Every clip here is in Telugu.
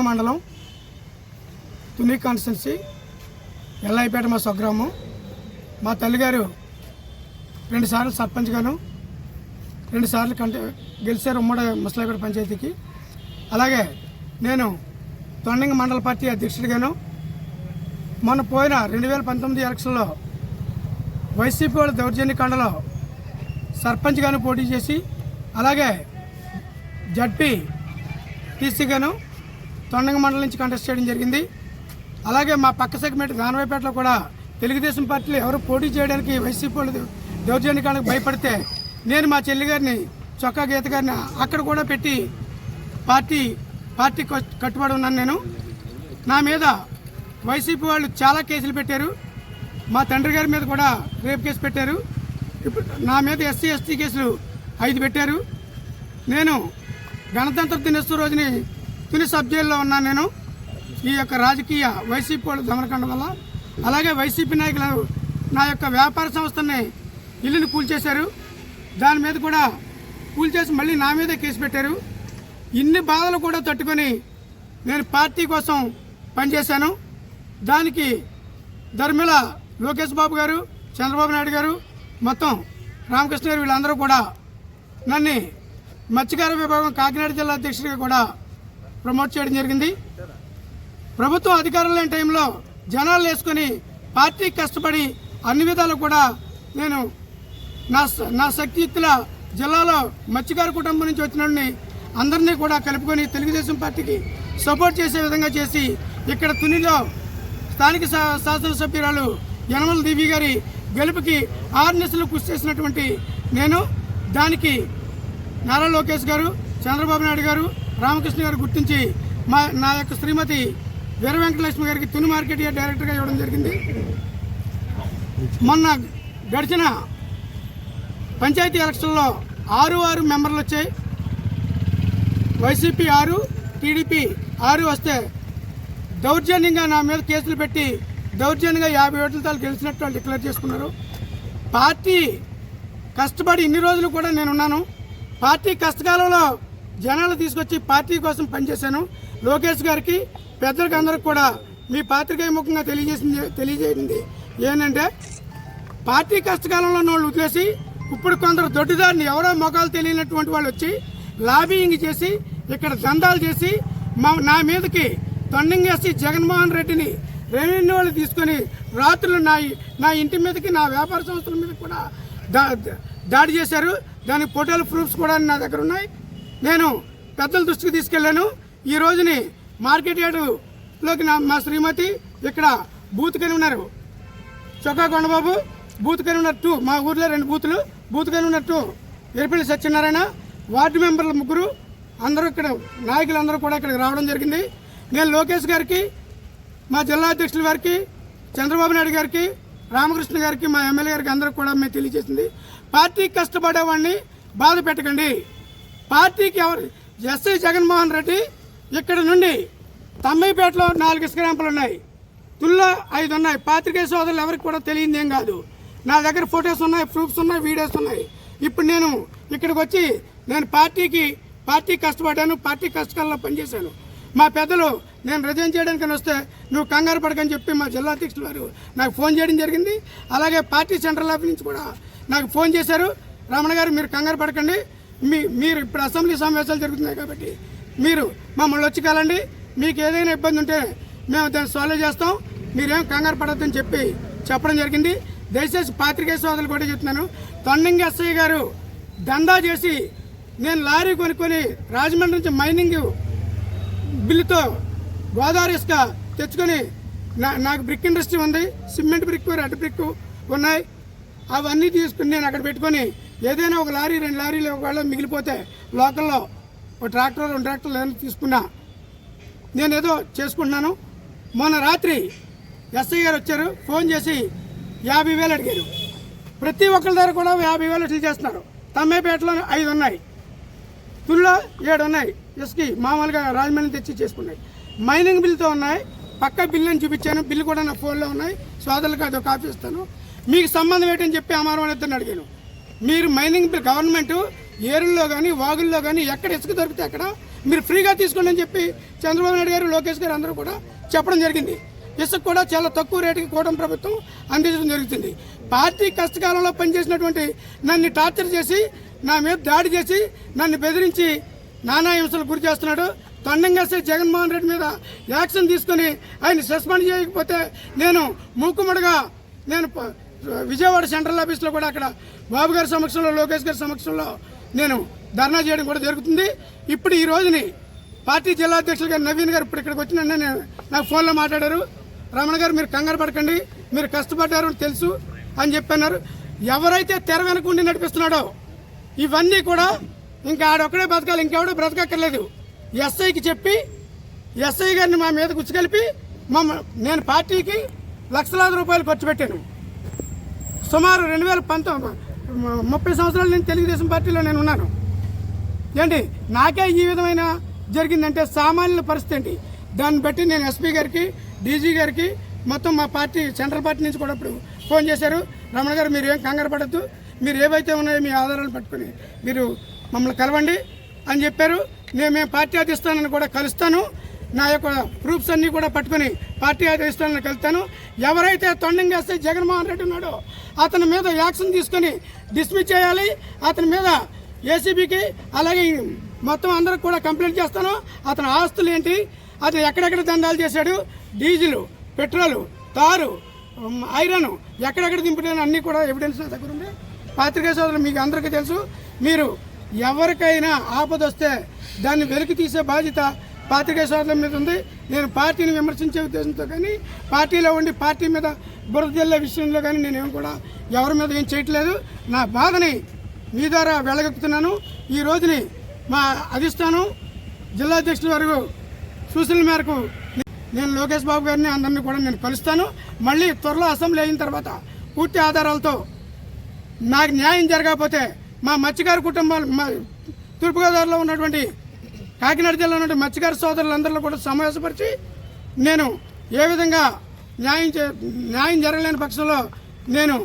మండలం తుని కాన్స్టిట్యున్సీ ఎల్లాయిపేట మా స్వగ్రామం. మా తల్లిగారు 2 సార్లు సర్పంచ్ గాను 2 సార్లు గెలిచారు ఉమ్మడి ముసలాయిపేట పంచాయతీకి. అలాగే నేను తొండంగి మండల పార్టీ అధ్యక్షుడిగాను మొన్న పోయిన 2019 ఎలక్షన్లో వైసీపీ వాళ్ళ దౌర్జన్యకాండలో సర్పంచ్ గాను పోటీ చేసి అలాగే జడ్పీ టీసీగాను తొండంగి మండలం నుంచి కంటెస్ట్ చేయడం జరిగింది. అలాగే మా పక్క సెగ్మెంట్ గానవాయిపేటలో కూడా తెలుగుదేశం పార్టీలో ఎవరు పోటీ చేయడానికి వైసీపీ వాళ్ళు దౌర్జన్యకాండకు భయపడితే నేను మా చెల్లి గారిని చొక్కా గీత గారిని అక్కడ కూడా పెట్టి పార్టీ కట్టుబడి ఉన్నాను. నేను నా మీద వైసీపీ వాళ్ళు చాలా కేసులు పెట్టారు. మా తండ్రి గారి మీద కూడా రేప్ కేసు పెట్టారు. ఇప్పుడు నా మీద ఎస్సీ ఎస్టీ కేసులు 5 పెట్టారు. నేను గణతంత్ర దినోత్సవం రోజుని తుని సబ్ జైల్లో ఉన్నాను. నేను ఈ యొక్క రాజకీయ వైసీపీ వాళ్ళు దమనకాండ వల్ల అలాగే వైసీపీ నాయకులు నా యొక్క వ్యాపార సంస్థని ఇల్లుని కూల్చేశారు. దాని మీద కూడా కూల్చేసి మళ్ళీ నా మీదే కేసు పెట్టారు. ఇన్ని బాధలు కూడా తట్టుకొని నేను పార్టీ కోసం పనిచేశాను. దానికి ధర్మిల లోకేష్ బాబు గారు, చంద్రబాబు నాయుడు గారు, మొత్తం రామకృష్ణ గారు వీళ్ళందరూ కూడా నన్ను మత్స్యకార విభాగం కాకినాడ జిల్లా అధ్యక్షుడిగా కూడా ప్రమోట్ చేయడం జరిగింది. ప్రభుత్వం అధికారం లేని టైంలో జనాలు వేసుకొని పార్టీ కష్టపడి అన్ని విధాలు కూడా నేను నా శక్తియుక్తుల జిల్లాలో మత్స్యకార కుటుంబం నుంచి వచ్చిన అందరినీ కూడా కలుపుకొని తెలుగుదేశం పార్టీకి సపోర్ట్ చేసే విధంగా చేసి ఇక్కడ తునిలో స్థానిక శాసనసభ్యురాలు యనమల దేవి గారి గెలుపుకి ఆర్నెస్లు కృషి చేసినటువంటి నేను దానికి నారా లోకేష్ గారు, చంద్రబాబు నాయుడు గారు, రామకృష్ణ గారు గుర్తించి నా యొక్క శ్రీమతి వీర వెంకటలక్ష్మి గారికి తుని మార్కెట్ యార్డ్ డైరెక్టర్గా ఇవ్వడం జరిగింది. మొన్న గడిచిన పంచాయతీ ఎలక్షన్లో 6 మెంబర్లు వచ్చాయి. వైసీపీ 6, టీడీపీ 6 వస్తే దౌర్జన్యంగా నా మీద కేసులు పెట్టి దౌర్జన్యంగా 50 ఓట్లతో గెలిచినట్టు వాళ్ళు డిక్లేర్ చేసుకున్నారు. పార్టీ కష్టపడి ఇన్ని రోజులు కూడా నేనున్నాను. పార్టీ కష్టకాలంలో జనాలు తీసుకొచ్చి పార్టీ కోసం పనిచేశాను. లోకేష్ గారికి, పెద్దలకు అందరికి కూడా మీ పాత్రికేయ ముఖంగా తెలియజేయండి ఏంటంటే పార్టీ కష్టకాలంలో వాళ్ళు వదిలేసి ఇప్పుడు కొందరు దొడ్డిదారిని ఎవరో మొఖాలు తెలియనటువంటి వాళ్ళు వచ్చి లాబింగ్ చేసి ఇక్కడ దందాలు చేసి నా మీదకి తొండంగి ఎస్సీ జగన్మోహన్ రెడ్డిని రెవెన్యూ వాళ్ళు తీసుకొని రాత్రులు నా ఇంటి మీదకి నా వ్యాపార సంస్థల మీద కూడా దాడి చేశారు. దానికి ఫోటోలు ప్రూఫ్స్ కూడా నా దగ్గర ఉన్నాయి. నేను పెద్దల దృష్టికి తీసుకెళ్లాను. ఈ రోజుని మార్కెట్ యార్డులోకి మా శ్రీమతి ఇక్కడ బూత్ కని ఉన్నారు, చొక్కా కొండబాబు బూత్ కని ఉన్నారు 2, మా ఊర్లో 2 బూతులు బూత్ కని ఉన్నారు 2, ఎరిపల్లి సత్యనారాయణ, వార్డు మెంబర్లు 3 అందరూ ఇక్కడ నాయకులందరూ కూడా ఇక్కడికి రావడం జరిగింది. నేను లోకేష్ గారికి, మా జిల్లా అధ్యక్షుల వారికి, చంద్రబాబు నాయుడు గారికి, రామకృష్ణ గారికి, మా ఎమ్మెల్యే గారికి అందరూ కూడా మేము తెలియజేసింది పార్టీకి కష్టపడేవాడిని బాధ పెట్టకండి. పార్టీకి ఎవరు ఎస్ఐ జగన్మోహన్ రెడ్డి ఇక్కడ నుండి తమ్మైపేటలో 4 ఇసుక ర్యాంపులు ఉన్నాయి, తుల్లో 5 ఉన్నాయి. పాత్రికేయ సోదరులు ఎవరికి కూడా తెలియదు ఏం కాదు. నా దగ్గర ఫొటోస్ ఉన్నాయి, ప్రూఫ్స్ ఉన్నాయి, వీడియోస్ ఉన్నాయి. ఇప్పుడు నేను ఇక్కడికి వచ్చి నేను పార్టీ కష్టపడ్డాను, పార్టీ కష్టకాలంలో పనిచేశాను. మా పెద్దలు నేను రిజైన్ చేయడానికి వస్తే నువ్వు కంగారు పడకని చెప్పి మా జిల్లా అధ్యక్షులు వారు నాకు ఫోన్ చేయడం జరిగింది. అలాగే పార్టీ సెంట్రల్ ఆఫీస్ నుంచి కూడా నాకు ఫోన్ చేశారు. రమణ గారు మీరు కంగారు పడకండి, మీరు ఇప్పుడు అసెంబ్లీ సమావేశాలు జరుగుతున్నాయి కాబట్టి మీరు మమ్మల్ని వచ్చి కలండి, మీకు ఏదైనా ఇబ్బంది ఉంటే మేము దాన్ని సాల్వ్ చేస్తాం, మీరేం కంగారు పడొద్దని చెప్పడం జరిగింది. దయచేసి పాత్రికేయ సోదరులు కూడా చెప్తున్నాను, తొండంగి ఎస్ఐ గారు దందా చేసి నేను లారీ కొనుక్కొని రాజమండ్రి నుంచి మైనింగ్ బిల్లుతో గోదావరి ఇసుక తెచ్చుకొని నాకు బ్రిక్ ఇండస్ట్రీ ఉంది, సిమెంట్ బ్రిక్, రెడ్ బ్రిక్ ఉన్నాయి. అవన్నీ తీసుకుని నేను అక్కడ పెట్టుకొని ఏదైనా ఒక లారీ 2 లారీలు ఒకవేళ మిగిలిపోతే లోకల్లో ఒక ట్రాక్టర్ 2 ట్రాక్టర్లు ఏదైనా తీసుకున్నా నేను ఏదో చేసుకుంటున్నాను. మొన్న రాత్రి ఎస్ఐ గారు వచ్చారు, ఫోన్ చేసి 50,000 అడిగారు. ప్రతి ఒక్కరి దగ్గర కూడా 50,000 ఇట్లా చేస్తున్నారు. తమ్మేపేటలో 5 ఉన్నాయి, తుల్లో 7 ఉన్నాయి. ఇసుకి మామూలుగా రాజమండ్రి తెచ్చి చేసుకున్నాయి. మైనింగ్ బిల్లుతో ఉన్నాయి. పక్క బిల్లు అని చూపించాను, బిల్లు కూడా నా ఫోన్లో ఉన్నాయి. సోదరులకు అదొక కాపీ ఇస్తాను. మీకు సంబంధం ఏంటని చెప్పి అమారం ఇద్దరిని అడిగాను. మీరు మైనింగ్ బిల్ గవర్నమెంట్ ఏరుల్లో కానీ వాగుల్లో కానీ ఎక్కడ ఇసుక దొరికితే అక్కడ మీరు ఫ్రీగా తీసుకోండి అని చెప్పి చంద్రబాబు నాయుడు గారు, లోకేష్ గారు అందరూ కూడా చెప్పడం జరిగింది. ఇసుక కూడా చాలా తక్కువ రేటుకి కూటమి ప్రభుత్వం అందించడం జరుగుతుంది. పార్టీ కష్టకాలంలో పనిచేసినటువంటి నన్ను టార్చర్ చేసి, నా మీద దాడి చేసి, నన్ను బెదిరించి నానా హింసలు గురి చేస్తున్నాడు. తొండంగా జగన్మోహన్ రెడ్డి మీద యాక్షన్ తీసుకుని ఆయన సస్పెండ్ చేయకపోతే నేను మూకుమ్మడిగా నేను విజయవాడ సెంట్రల్ ఆఫీస్లో కూడా అక్కడ బాబు గారి సమక్షంలో, లోకేష్ గారి సమక్షంలో నేను ధర్నా చేయడం కూడా జరుగుతుంది. ఇప్పుడు ఈ రోజుని పార్టీ జిల్లా అధ్యక్షులు గారు నవీన్ గారు ఇప్పుడు ఇక్కడికి వచ్చిన నాకు ఫోన్లో మాట్లాడారు. రమణ గారు, మీరు కంగారు పడకండి, మీరు కష్టపడ్డారు తెలుసు అని చెప్పన్నారు. ఎవరైతే తెర వెనకుండి నడిపిస్తున్నాడో ఇవన్నీ కూడా ఇంకా ఆడొక్కడే బతకాలి, ఇంకెవడో బ్రతకక్కర్లేదు. ఎస్ఐకి చెప్పి ఎస్ఐ గారిని మా మీద గుచ్చికలిపి నేను పార్టీకి లక్షలాది రూపాయలు ఖర్చు పెట్టాను. సుమారు 2019 30 సంవత్సరాల నుంచి తెలుగుదేశం పార్టీలో నేను ఉన్నాను. ఏంటి నాకే ఈ విధమైన జరిగిందంటే సామాన్యుల పరిస్థితి ఏంటి? దాన్ని బట్టి నేను ఎస్పీ గారికి, డీజీ గారికి, మొత్తం మా పార్టీ సెంట్రల్ పార్టీ నుంచి కూడా ఇప్పుడు ఫోన్ చేశారు. రమణ గారు, మీరు ఏం కంగారు పడద్దు, మీరు ఏవైతే ఉన్నాయో మీ ఆధారాలు పట్టుకుని మీరు మమ్మల్ని కలవండి అని చెప్పారు. మేము పార్టీ అధిష్టానాన్ని కూడా కలుస్తాను, నా యొక్క ప్రూఫ్స్ అన్నీ కూడా పట్టుకుని పార్టీ అధిష్టానాన్ని కలుస్తాను. ఎవరైతే తొండంగా వేస్తే జగన్మోహన్ రెడ్డి ఉన్నాడో అతని మీద యాక్షన్ తీసుకొని డిస్మిస్ చేయాలి. అతని మీద ఏసీబీకి అలాగే మొత్తం అందరికి కూడా కంప్లైంట్ చేస్తాను. అతని ఆస్తులు ఏంటి, అతను ఎక్కడెక్కడ దందాలు చేశాడు, డీజిల్, పెట్రోలు, తారు, ఐరన్ ఎక్కడెక్కడ దింపుతాను అన్నీ కూడా ఎవిడెన్స్ నా దగ్గర ఉంది. పాత్రికేయ సోదరులు మీకు అందరికీ తెలుసు. మీరు ఎవరికైనా ఆపద వస్తే దాన్ని వెలికి తీసే బాధ్యత పాత్రికేయ సోదరుల మీద ఉంది. నేను పార్టీని విమర్శించే ఉద్దేశంతో కానీ, పార్టీలో ఉండి పార్టీ మీద బురద జల్లే విషయంలో కానీ నేనేం కూడా ఎవరి మీద ఏం చేయట్లేదు. నా బాధని మీ ద్వారా వెళ్ళగక్కుతున్నాను. ఈ రోజుని మా అధిష్టానం జిల్లా అధ్యక్షుల వరకు సూచనల మేరకు నేను లోకేష్ బాబు గారిని అందరినీ కూడా నేను కలుస్తాను. మళ్ళీ త్వరలో అసెంబ్లీ అయిన తర్వాత పూర్తి ఆధారాలతో నాకు న్యాయం జరగకపోతే మా మత్స్యకార కుటుంబాలు, మా తూర్పుగోదావరిలో ఉన్నటువంటి కాకినాడ జిల్లాలో ఉన్నటువంటి మత్స్యకార సోదరులందరిలో కూడా సమావేశపరిచి నేను ఏ విధంగా న్యాయం జరగలేని పక్షంలో నేను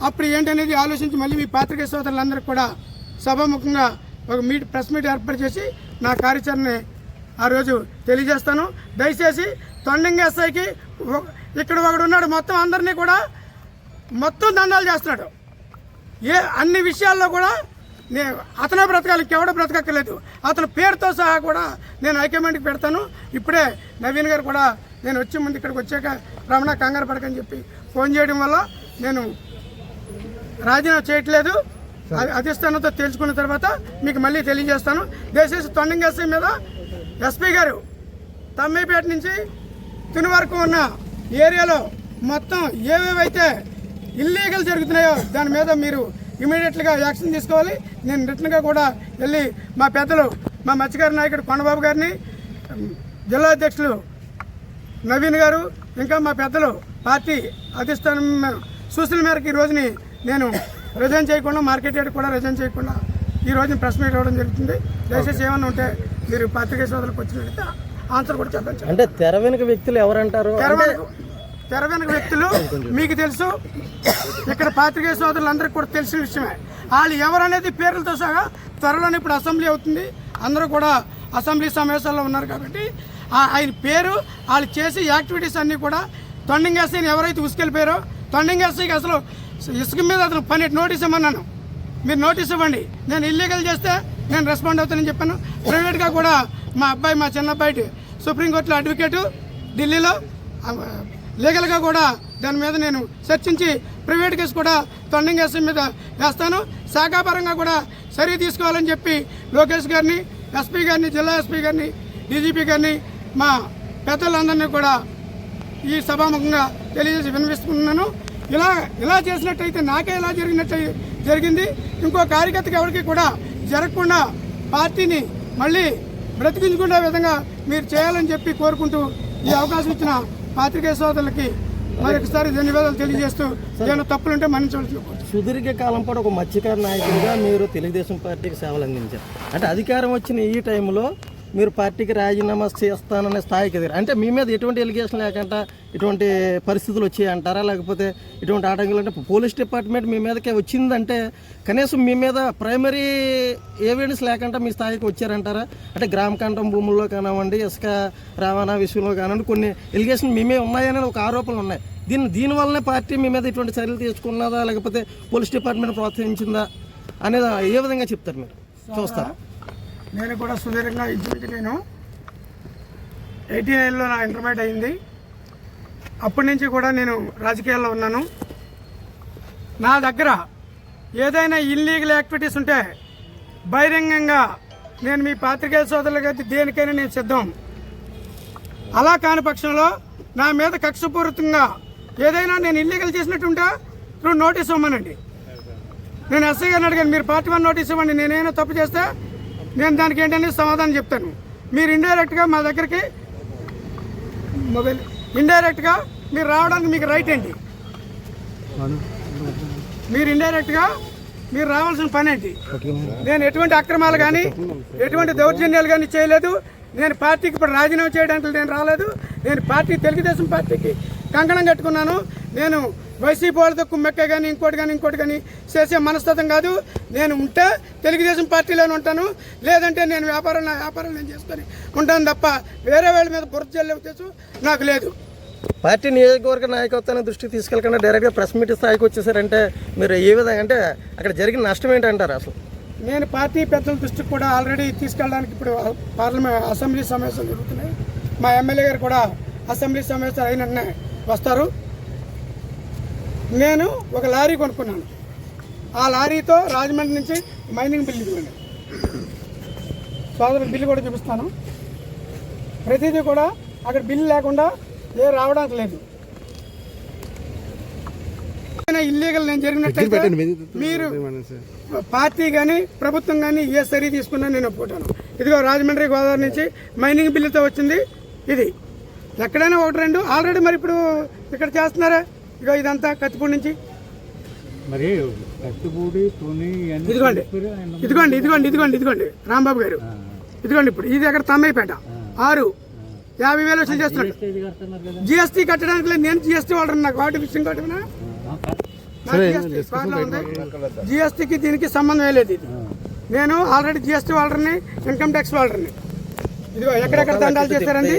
అప్పుడు ఏంటనేది ఆలోచించి మళ్ళీ మీ పాత్రికేయ సోదరులందరికీ కూడా సభాముఖంగా ఒక ప్రెస్ మీట్ ఏర్పాటు చేసి నా కార్యాచరణని ఆ రోజు తెలియజేస్తాను. దయచేసి తొండంగా ఎస్ఐకి ఇక్కడ ఒకడు ఉన్నాడు, మొత్తం అందరినీ కూడా మొత్తం దండాలు చేస్తున్నాడు. అన్ని విషయాల్లో కూడా అతనే బ్రతకాలి, ఇంకెవడో బ్రతకక్కర్లేదు. అతని పేరుతో సహా కూడా నేను హైకమాండ్కి పెడతాను. ఇప్పుడే నవీన్ గారు కూడా నేను వచ్చే ముందు ఇక్కడికి వచ్చాక రమణ కంగారు పడకని చెప్పి ఫోన్ చేయడం వల్ల నేను రాజీనామా చేయట్లేదు. అధిష్టానంతో తెలుసుకున్న తర్వాత మీకు మళ్ళీ తెలియజేస్తాను. దయచేసి తొండంగా ఎస్ఐ మీద ఎస్పీ గారు తమ్మేపేట నుంచి తుని వరకు ఉన్న ఏరియాలో మొత్తం ఏవేవైతే ఇల్లీగల్ జరుగుతున్నాయో దాని మీద మీరు ఇమీడియట్గా యాక్షన్ తీసుకోవాలి. నేను రిటర్న్గా కూడా వెళ్ళి మా పెద్దలు, మా మత్స్యకార నాయకుడు కొండబాబు గారిని, జిల్లా అధ్యక్షులు నవీన్ గారు, ఇంకా మా పెద్దలు పార్టీ అధిష్టానం సూచనల మేరకు ఈ రోజుని నేను రిజైన్ చేయకుండా, మార్కెట్ యార్డ్ కూడా రిజైన్ చేయకుండా ఈ రోజున ప్రెస్ మీట్ అవ్వడం జరుగుతుంది. దయచేసి ఏమన్నా ఉంటే మీరు పాత్రికేయ సోదరులకు వచ్చినట్లయితే ఆన్సర్ కూడా చెప్పండి. అంటే తెర వెనుక వ్యక్తులు ఎవరంటారు? తెర వెనుక వ్యక్తులు మీకు తెలుసు, ఇక్కడ పాత్రికేయ సోదరులందరికీ కూడా తెలిసిన విషయమే. వాళ్ళు ఎవరనేది పేర్లతో సహా త్వరలోనే ఇప్పుడు అసెంబ్లీ అవుతుంది, అందరూ కూడా అసెంబ్లీ సమావేశాల్లో ఉన్నారు కాబట్టి ఆయన పేరు, వాళ్ళు చేసే యాక్టివిటీస్ అన్నీ కూడా తొండంగా ఎస్ఐని ఎవరైతే ఉసుకెళ్ళిపోయారో తొండంగా ఎస్ఐకి అసలు ఇసుక మీద అతను పని నోటీస్ ఇవ్వమన్నాను. మీరు నోటీస్ ఇవ్వండి, నేను ఇల్లీగల్ చేస్తే నేను రెస్పాండ్ అవుతానని చెప్పాను. ప్రైవేట్గా కూడా మా అబ్బాయి, మా చిన్న అబ్బాయి సుప్రీంకోర్టులో అడ్వకేటు ఢిల్లీలో, లీగల్గా కూడా దాని మీద నేను చర్చించి ప్రైవేట్ కేసు కూడా తొండంగా ఎస్ఐ మీద వేస్తాను. శాఖాపరంగా కూడా చర్య తీసుకోవాలని చెప్పి లోకేష్ గారిని, ఎస్పీ గారిని, జిల్లా ఎస్పీ గారిని, డీజీపీ గారిని, మా పెద్దలందరినీ కూడా ఈ సభాముఖంగా తెలియజేసి వినిపిస్తున్నాను. ఇలా చేసినట్టయితే నాకే ఇలా జరిగింది, ఇంకో కార్యకర్తకి ఎవరికి కూడా జరగకుండా పార్టీని మళ్ళీ బ్రతికించుకునే విధంగా మీరు చేయాలని చెప్పి కోరుకుంటూ ఈ అవకాశం ఇచ్చిన పాత్రికేయ సోదరులకి మరొకసారి ధన్యవాదాలు తెలియజేస్తూ ఏమైనా తప్పులుంటే మన్నించవలసి. సుదీర్ఘ కాలం పాటు ఒక మత్స్యకార నాయకుడిగా మీరు తెలుగుదేశం పార్టీకి సేవలు అందించారు. అంటే అధికారం వచ్చిన ఈ టైంలో మీరు పార్టీకి రాజీనామా చేస్తాననే స్థాయికి ఎదిగారు. అంటే మీ మీద ఎటువంటి ఎలిగేషన్ లేకుండా ఇటువంటి పరిస్థితులు వచ్చాయి అంటారా, లేకపోతే ఇటువంటి ఆటంకాలు అంటే పోలీస్ డిపార్ట్మెంట్ మీ మీదకే వచ్చిందంటే కనీసం మీ మీద ప్రైమరీ ఎవిడెన్స్ లేకుండా మీ స్థాయికి వచ్చారంటారా? అంటే గ్రామ కంఠం భూముల్లో కానివ్వండి, ఇసుక రవాణా విషయంలో కానివ్వండి, కొన్ని ఎలిగేషన్ మీ మీద ఉన్నాయని ఒక ఆరోపణలు ఉన్నాయి. దీనివల్లనే పార్టీ మీ మీద ఇటువంటి చర్యలు తీసుకున్నదా, లేకపోతే పోలీస్ డిపార్ట్మెంట్ ప్రోత్సహించిందా అనేది ఏ విధంగా చెప్తారు మీరు చూస్తారా? నేను కూడా సుదీర్ఘంగా ఇంచుమించు నేను 89లో నా ఇంటర్మీడియట్ అయింది. అప్పటి నుంచి కూడా నేను రాజకీయాల్లో ఉన్నాను. నా దగ్గర ఏదైనా ఇల్లీగల్ యాక్టివిటీస్ ఉంటే బహిరంగంగా నేను మీ పాత్రికేయ సోదరులకి దేనికైనా నేను సిద్ధం. అలా కాని పక్షంలో నా మీద కక్షపూరితంగా ఏదైనా నేను ఇల్లీగల్ చేసినట్టుంటే ఇప్పుడు నోటీస్ ఇవ్వమనండి. నేను ఎస్ఐ గారిని అడిగాను, మీరు పార్టీ 1 నోటీస్ ఇవ్వండి, నేనేమైనా తప్పు చేస్తే నేను దానికి ఏంటనేది సమాధానం చెప్తాను. మీరు ఇండైరెక్ట్గా మా దగ్గరికి మొబైల్ ఇండైరెక్ట్గా మీరు రావడానికి మీకు రైట్ ఏంటి? మీరు ఇండైరెక్ట్గా మీరు రావాల్సిన పని ఏంటి? నేను ఎటువంటి అక్రమాలు కానీ ఎటువంటి దౌర్జన్యాలు కానీ చేయలేదు. నేను పార్టీకి ఇప్పుడు రాజీనామా చేయడానికి నేను రాలేదు. నేను తెలుగుదేశం పార్టీకి కంకణం కట్టుకున్నాను. నేను వైసీపీ వాళ్ళతో కుమ్మెక్క కానీ ఇంకోటి కానీ చేసే మనస్తత్వం కాదు. నేను ఉంటే తెలుగుదేశం పార్టీలోనే ఉంటాను, లేదంటే నేను నా వ్యాపారం నేను చేసుకొని ఉంటాను తప్ప వేరే వాళ్ళ మీద బురద చల్లే ఉద్దేశం నాకు లేదు. పార్టీ నియోజకవర్గ నాయకత్వాన్ని దృష్టికి తీసుకెళ్ళకుండా డైరెక్ట్గా ప్రెస్ మీట్ స్థాయికి వచ్చేసారంటే మీరు ఏ విధంగా, అంటే అక్కడ జరిగిన నష్టం ఏంటంటారు అసలు? నేను పార్టీ పెద్దల దృష్టికి కూడా ఆల్రెడీ తీసుకెళ్ళడానికి ఇప్పుడు అసెంబ్లీ సమావేశాలు జరుగుతున్నాయి. మా ఎమ్మెల్యే గారు కూడా అసెంబ్లీ సమావేశాలు అయినట్టునే వస్తారు. నేను ఒక లారీ కొనుక్కున్నాను. ఆ లారీతో రాజమండ్రి నుంచి మైనింగ్ బిల్లు ఇవ్వండి సోదరు బిల్లు కూడా చూపిస్తాను. ప్రతిదీ కూడా అక్కడ బిల్లు లేకుండా రావడానికి లేదు. ఇల్లీగల్ నేను జరిగినట్టయితే మీరు పార్టీ కానీ ప్రభుత్వం కానీ ఏ సరి తీసుకున్నా నేను ఒప్పుకుంటాను. ఇదిగో రాజమండ్రి గోదావరి నుంచి మైనింగ్ బిల్లుతో వచ్చింది. ఇది ఎక్కడైనా 1-2 ఆల్రెడీ మరి ఇప్పుడు ఇక్కడ చేస్తున్నారా? ఇగో ఇదంతా కత్తిపూడి నుంచి ఇదిగోండి రాంబాబు గారు, ఇదిగోండి ఇప్పుడు ఇది అక్కడ తమ్మయ్యపేట 6,50,000 వసూలు చేస్తున్నాడు. జిఎస్టీ కట్టడానికి లేదు. నేను జిఎస్టీ వాడరు, నాకు వాటి విషయం కట్టమన్నా జిఎస్టీకి దీనికి సంబంధం లేదు. ఇది నేను ఆల్రెడీ జిఎస్టీ వాళ్ళని ఇన్కమ్ ట్యాక్స్ వాళ్ళని ఇదిగో ఎక్కడెక్కడ దండాలు చేశారండి.